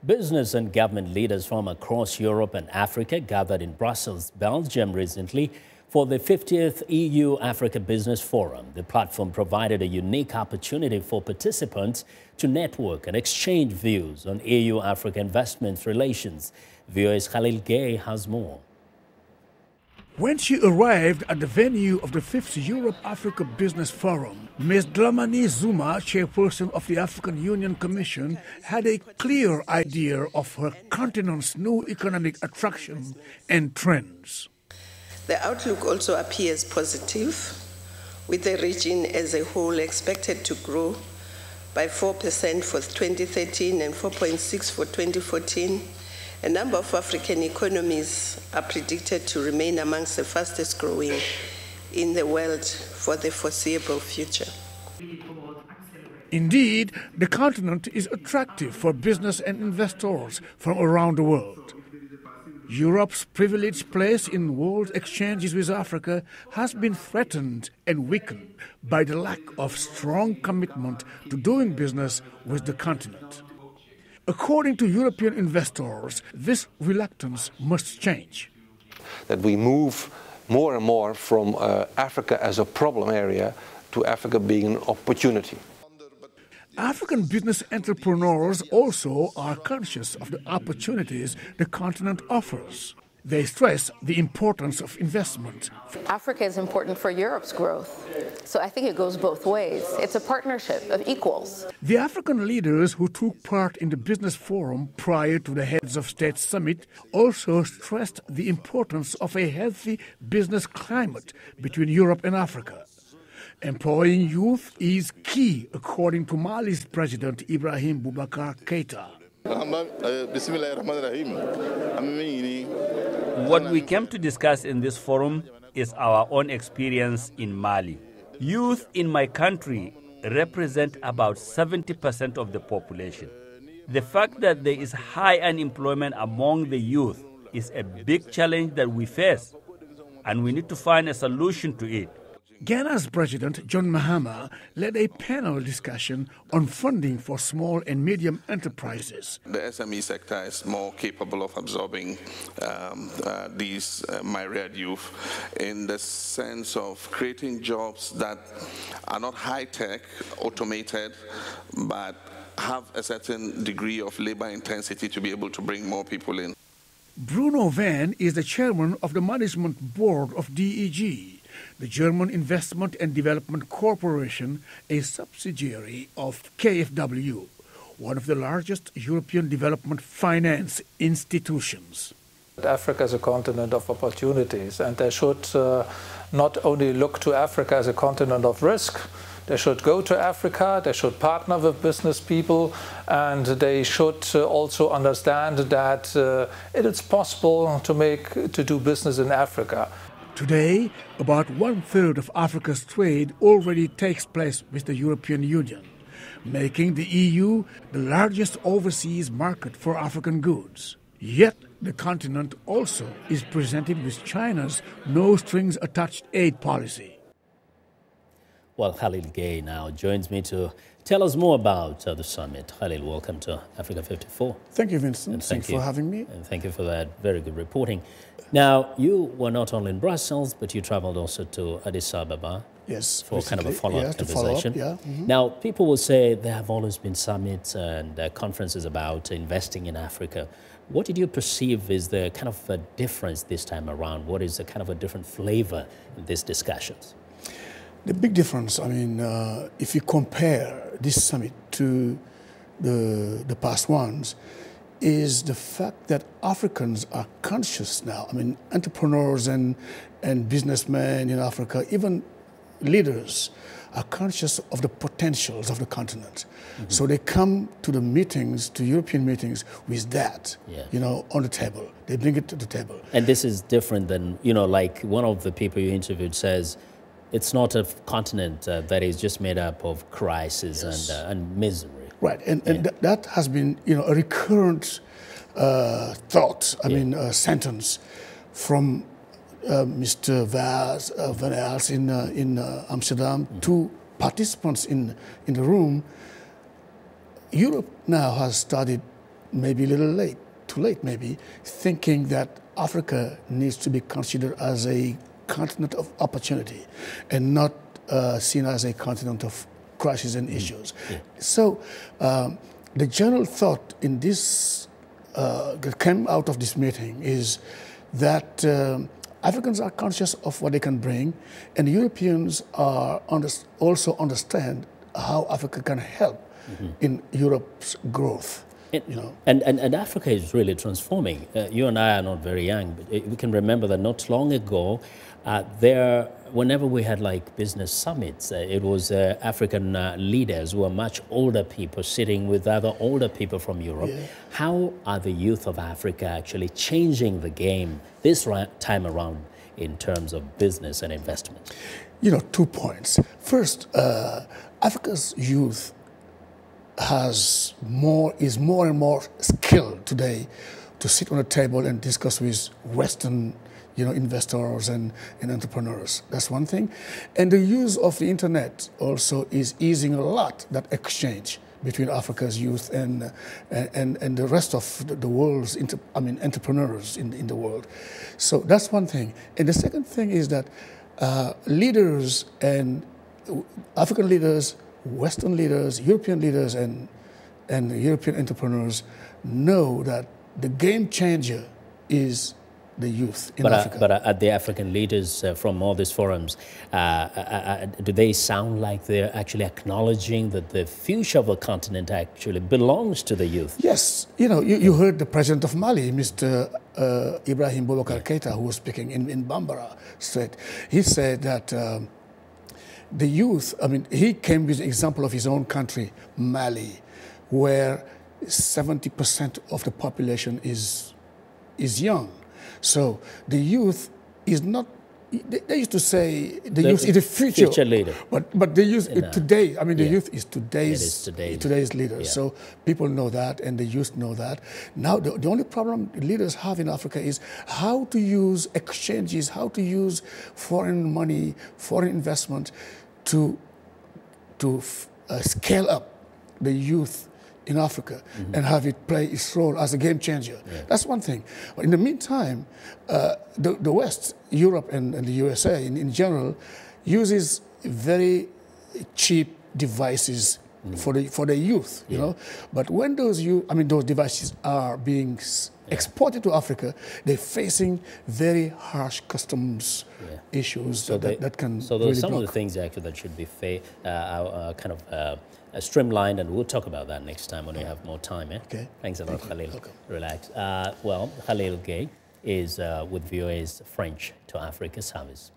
Business and government leaders from across Europe and Africa gathered in Brussels, Belgium recently for the 50th EU-Africa Business Forum. The platform provided a unique opportunity for participants to network and exchange views on EU-Africa investment relations. VOA's Khalil Gueye has more. When she arrived at the venue of the 5th Europe-Africa Business Forum, Ms. Dlamini Zuma, chairperson of the African Union Commission, had a clear idea of her continent's new economic attraction and trends. The outlook also appears positive, with the region as a whole expected to grow by 4% for 2013 and 4.6% for 2014. A number of African economies are predicted to remain amongst the fastest growing in the world for the foreseeable future. Indeed, the continent is attractive for business and investors from around the world. Europe's privileged place in world exchanges with Africa has been threatened and weakened by the lack of strong commitment to doing business with the continent. According to European investors, this reluctance must change. That we move more and more from Africa as a problem area to Africa being an opportunity. African business entrepreneurs also are conscious of the opportunities the continent offers. They stress the importance of investment. Africa is important for Europe's growth, so I think it goes both ways. It's a partnership of equals. The African leaders who took part in the business forum prior to the Heads of State Summit also stressed the importance of a healthy business climate between Europe and Africa. Employing youth is key, according to Mali's President Ibrahim Boubacar Keïta. What we came to discuss in this forum is our own experience in Mali. Youth in my country represent about 70% of the population. The fact that there is high unemployment among the youth is a big challenge that we face, and we need to find a solution to it. Ghana's President John Mahama led a panel discussion on funding for small and medium enterprises. The SME sector is more capable of absorbing these myriad youth in the sense of creating jobs that are not high-tech, automated, but have a certain degree of labor intensity to be able to bring more people in. Bruno Van is the chairman of the management board of DEG, the German Investment and Development Corporation, a subsidiary of KfW, one of the largest European development finance institutions. Africa is a continent of opportunities, and they should not only look to Africa as a continent of risk. They should go to Africa, they should partner with business people, and they should also understand that it is possible to do business in Africa. Today, about 1/3 of Africa's trade already takes place with the European Union, making the EU the largest overseas market for African goods. Yet, the continent also is presented with China's no-strings-attached aid policy. Well, Khalil Gueye now joins me to tell us more about the summit. Khalil, welcome to Africa 54. Thank you, Vincent. Thanks for having me. And thank you for that very good reporting. Now, you were not only in Brussels, but you traveled also to Addis Ababa. Yes, for kind of a follow-up conversation. Mm-hmm. Now, people will say there have always been summits and conferences about investing in Africa. What did you perceive is the kind of a difference this time around? What is the kind of a different flavor in these discussions? The big difference, I mean, if you compare this summit to the past ones, is the fact that Africans are conscious now. I mean, entrepreneurs and businessmen in Africa, even leaders, are conscious of the potentials of the continent. Mm-hmm. So they come to the meetings, to European meetings, with that, on the table. They bring it to the table. And this is different than, like one of the people you interviewed says, it's not a continent that is just made up of crisis and misery. Right, and that has been, a recurrent thought, sentence from Mr. Van Els in Amsterdam to participants in the room. Europe now has started maybe a little too late maybe, thinking that Africa needs to be considered as a continent of opportunity and not seen as a continent of crises and issues. So the general thought in this that came out of this meeting is that Africans are conscious of what they can bring, and Europeans are also understand how Africa can help in Europe's growth. And Africa is really transforming. You and I are not very young, but we can remember that not long ago, whenever we had like business summits, it was African leaders who were much older people sitting with other older people from Europe. Yeah. How are the youth of Africa actually changing the game this time around in terms of business and investment? 2 points. First, Africa's youth is more and more skilled today to sit on a table and discuss with Western investors and entrepreneurs. That's one thing. And the use of the internet also is easing a lot that exchange between Africa's youth and the rest of the world's entrepreneurs in the world. So that's one thing. And the second thing is that leaders and African leaders, Western leaders, European leaders, and European entrepreneurs know that the game changer is the youth in Africa. But are the African leaders from all these forums, do they sound like they're actually acknowledging that the future of the continent actually belongs to the youth? Yes. You heard the president of Mali, Mr. Ibrahim Boubacar Keita, who was speaking in Bambara Strait. He said that the youth, he came with an example of his own country, Mali, where 70% of the population is young. So the youth is not, they used to say the youth is the future leader. But the youth today, the youth is today's leader. Yeah. So people know that and the youth know that. Now the only problem leaders have in Africa is how to use exchanges, how to use foreign money, foreign investment to scale up the youth in Africa and have it play its role as a game changer. Yeah. That's one thing. But in the meantime, the West, Europe and the USA in general, uses very cheap devices for the youth, you know. But when those devices are being exported to Africa, they're facing very harsh customs issues that can So really those are some block. of the things actually that should be streamlined, and we'll talk about that next time when we have more time. Okay. Thanks a lot, Khalil. Welcome. Relax. Well, Khalil Gueye is with VOA's French to Africa service.